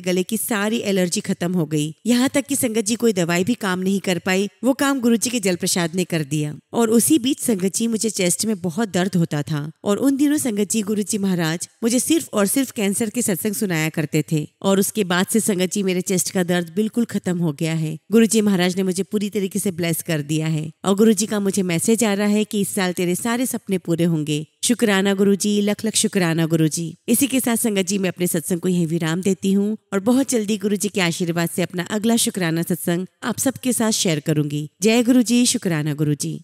गले की सारी एलर्जी खत्म हो गई। यहाँ तक कि संगत जी कोई दवाई भी काम नहीं कर पाई, वो काम गुरुजी के जल प्रसाद ने कर दिया। और उसी बीच संगत जी मुझे चेस्ट में बहुत दर्द होता था और उन दिनों संगत जी गुरुजी महाराज मुझे सिर्फ और सिर्फ कैंसर के सत्संग सुनाया करते थे। और उसके बाद से संगत जी मेरे चेस्ट का दर्द बिल्कुल खत्म हो गया है। गुरुजी महाराज ने मुझे पूरी तरीके से ब्लेस कर दिया है और गुरुजी का मुझे मैसेज आ रहा है कि इस साल तेरे सारे सपने पूरे होंगे। शुक्राना गुरुजी, लख लख शुक्राना गुरुजी। इसी के साथ संगत जी मैं अपने सत्संग को यहीं विराम देती हूँ और बहुत जल्दी गुरुजी के आशीर्वाद से अपना अगला शुक्राना सत्संग आप सबके साथ शेयर करूंगी। जय गुरुजी, शुक्राना गुरुजी।